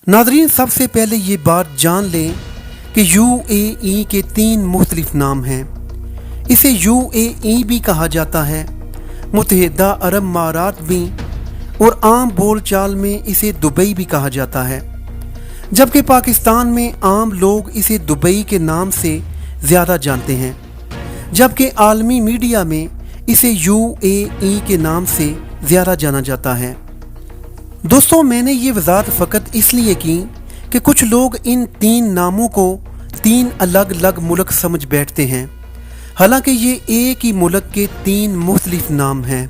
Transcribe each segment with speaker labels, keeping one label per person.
Speaker 1: नाज़रीन, सबसे पहले ये बात जान लें कि UAE के 3 मुख्तलिफ नाम हैं। इसे UAE भी कहा जाता है, मुत्तहिदा अरब अमारात भी, और आम बोल चाल में इसे दुबई भी कहा जाता है। जबकि पाकिस्तान में आम लोग इसे दुबई के नाम से ज़्यादा जानते हैं, जबकि आलमी मीडिया में इसे UAE के नाम से ज़्यादा जाना जाता है। दोस्तों, मैंने ये वजाहत फ़कत इसलिए की कि कुछ लोग इन 3 नामों को 3 अलग अलग मुल्क समझ बैठते हैं, हालांकि ये एक ही मुल्क के 3 मुख्तलिफ नाम हैं।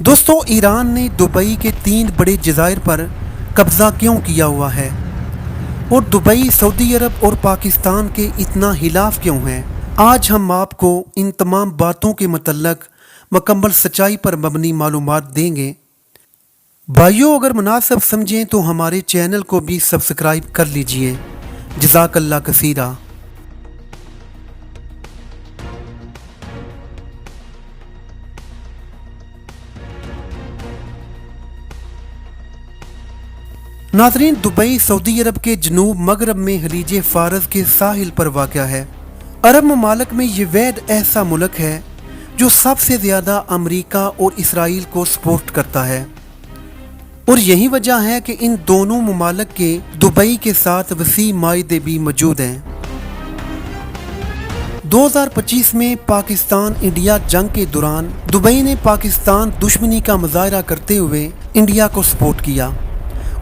Speaker 1: दोस्तों, ईरान ने दुबई के 3 बड़े जज़ायर पर कब्ज़ा क्यों किया हुआ है, और दुबई सऊदी अरब और पाकिस्तान के इतना हिलाफ क्यों है? आज हम आपको इन तमाम बातों के मतलब मुकम्मल सच्चाई पर मबनी मालूमात देंगे। भाइयों, अगर मुनासिब समझें तो हमारे चैनल को भी सब्सक्राइब कर लीजिए। जज़ाकल्लाह कसीरा। नाज़रीन, दुबई सऊदी अरब के जनूब मगरब में खलीज फारस के साहिल पर वाक़या है। अरब ममालिक में ये वैद ऐसा मुल्क है जो सबसे ज़्यादा अमरीका और इसराइल को सपोर्ट करता है, और यही वजह है कि इन दोनों ममालिक के दुबई के साथ वसी मायदे भी मौजूद हैं। 2025 में पाकिस्तान इंडिया जंग के दौरान दुबई ने पाकिस्तान दुश्मनी का मुजाहरा करते हुए इंडिया को सपोर्ट किया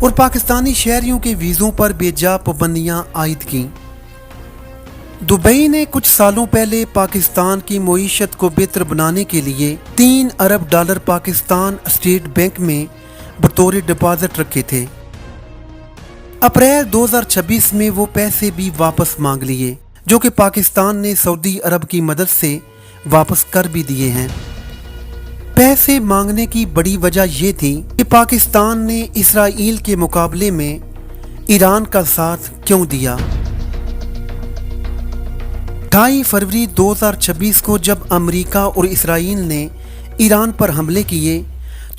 Speaker 1: और पाकिस्तानी शहरियों के वीज़ों पर बेजा पाबंदियां आयद की। दुबई ने कुछ सालों पहले पाकिस्तान की मईशत को बेहतर बनाने के लिए $3 अरब पाकिस्तान स्टेट बैंक में बतौर डिपॉजिट रखे थे। अप्रैल 2026 में वो पैसे भी वापस मांग लिए, जो कि पाकिस्तान ने सऊदी अरब की मदद से वापस कर भी दिए हैं। पैसे मांगने की बड़ी वजह ये थी कि पाकिस्तान ने इसराइल के मुकाबले में ईरान का साथ क्यों दिया। 2 फरवरी 2026 को जब अमेरिका और इसराइल ने ईरान पर हमले किए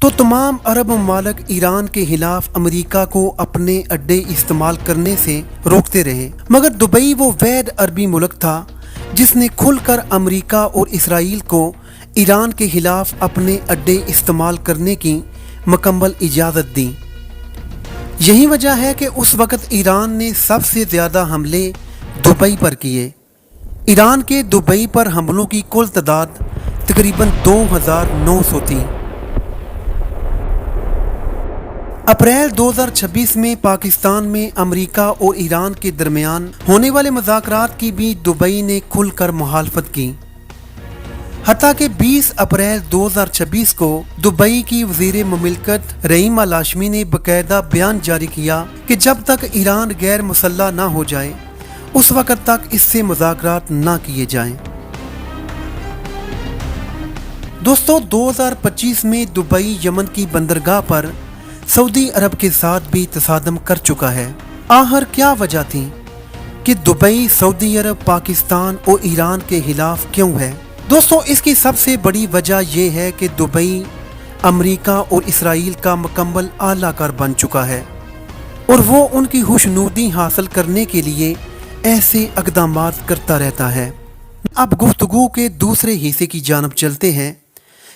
Speaker 1: तो तमाम अरब ममालिक ईरान के खिलाफ अमेरिका को अपने अड्डे इस्तेमाल करने से रोकते रहे, मगर दुबई वो वैद अरबी मुल्क था जिसने खुलकर अमेरिका और इसराइल को ईरान के खिलाफ अपने अड्डे इस्तेमाल करने की मुकम्मल इजाज़त दी। यही वजह है कि उस वक़्त ईरान ने सबसे ज़्यादा हमले दुबई पर किए। ईरान के दुबई पर हमलों की कुल तादाद तकरीबन 2900 थी। अप्रैल 2026 में पाकिस्तान में अमेरिका और ईरान के दरमियान होने वाले मुज़ाकरात की भी दुबई ने खुलकर मुखालफत की। हत्ता कि 20 अप्रैल 2026 को दुबई की वज़ीर मुमलिकत रहीमा लाशमी ने बाकायदा बयान जारी किया कि जब तक ईरान गैर मुसल्लह ना हो जाए उस वक़्त तक इससे मुज़ाकरात ना किए जाएं। दोस्तों, 2025 में दुबई यमन की बंदरगाह पर सऊदी अरब के साथ भी तसादम कर चुका है। आखिर क्या वजह थी कि दुबई सऊदी अरब पाकिस्तान और ईरान के खिलाफ क्यों है? दोस्तों, इसकी सबसे बड़ी वजह यह है कि दुबई अमेरिका और इसराइल का मुकम्मल आलाकार बन चुका है और वो उनकी खुशनुदी हासिल करने के लिए ऐसे इक़दामात करता रहता है। अब गुफ्तगू के दूसरे हिस्से की जानब चलते हैं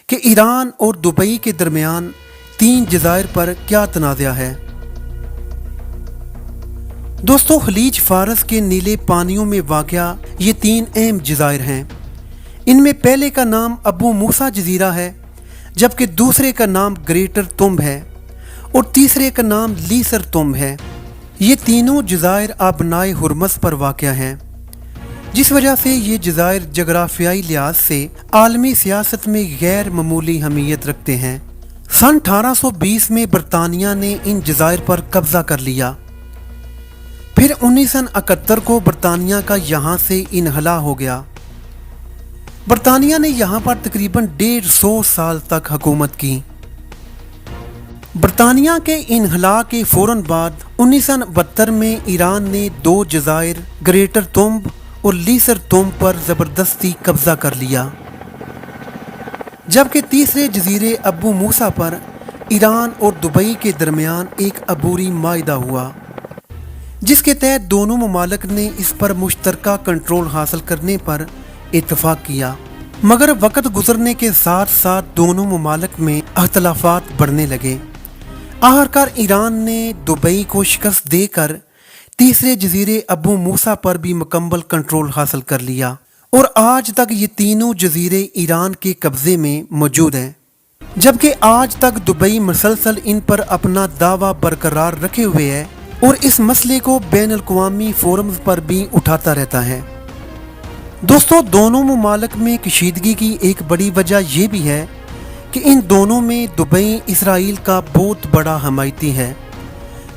Speaker 1: कि ईरान और दुबई के दरमियान 3 जज़ायर पर क्या तनाज़ा है। दोस्तों, खलीज फारस के नीले पानियों में वाक़या ये 3 अहम जज़ायर हैं। इनमें पहले का नाम अबू मूसा जज़ीरा है, जबकि दूसरे का नाम ग्रेटर तुंब है और तीसरे का नाम लीसर तुंब है। ये तीनों जज़ायर आबनाए हुरमस पर वाक़या हैं, जिस वजह से ये जज़ायर जगराफियाई लिहाज से आलमी सियासत में गैर मामूली अहमियत रखते हैं। सन 1820 में बरतानिया ने इन जज़ायर पर कब्ज़ा कर लिया। फिर 1971 को बरतानिया का यहाँ से इन्हला हो गया। बरतानिया ने यहाँ पर तकरीबन 150 साल तक हुकूमत की। बरतानिया के इन्हला के फ़ौरन बाद 1972 में ईरान ने 2 जज़ायर ग्रेटर तुंब और लीसर तुंब पर ज़बरदस्ती कब्ज़ा कर लिया, जबकि तीसरे जजीरे अबू मूसा पर ईरान और दुबई के दरमियान एक अबूरी माहिदा हुआ, जिसके तहत दोनों ममालिक ने इस पर मुश्तरका कंट्रोल हासिल करने पर इत्तफाक किया। मगर वक्त गुजरने के साथ साथ दोनों ममालिक में अख्तलाफात बढ़ने लगे। आखिरकार ईरान ने दुबई को शिकस्त देकर तीसरे जजीरे अबू मूसा पर भी मुकम्मल कंट्रोल हासिल कर लिया और आज तक ये तीनों जजीरे ईरान के कब्जे में मौजूद हैं, जबकि आज तक दुबई मुसलसल इन पर अपना दावा बरकरार रखे हुए है और इस मसले को बैन अल-अक़वामी फोरम्स पर भी उठाता रहता है। दोस्तों, दोनों ममालिक में कशीदगी की एक बड़ी वजह यह भी है कि इन दोनों में दुबई इसराइल का बहुत बड़ा हमायती है,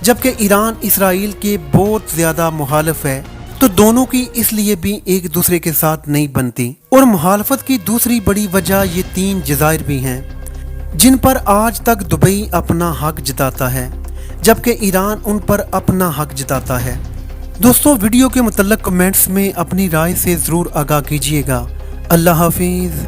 Speaker 1: जबकि ईरान इसराइल के बहुत ज़्यादा मुखालिफ है। तो दोनों की इसलिए भी एक दूसरे के साथ नहीं बनती। और मुखालफत की दूसरी बड़ी वजह ये 3 जज़ायर भी हैं, जिन पर आज तक दुबई अपना हक जताता है, जबकि ईरान उन पर अपना हक जताता है। दोस्तों, वीडियो के मुतल्लिक़ कमेंट्स में अपनी राय से ज़रूर आगाह कीजिएगा। अल्लाह हाफिज़।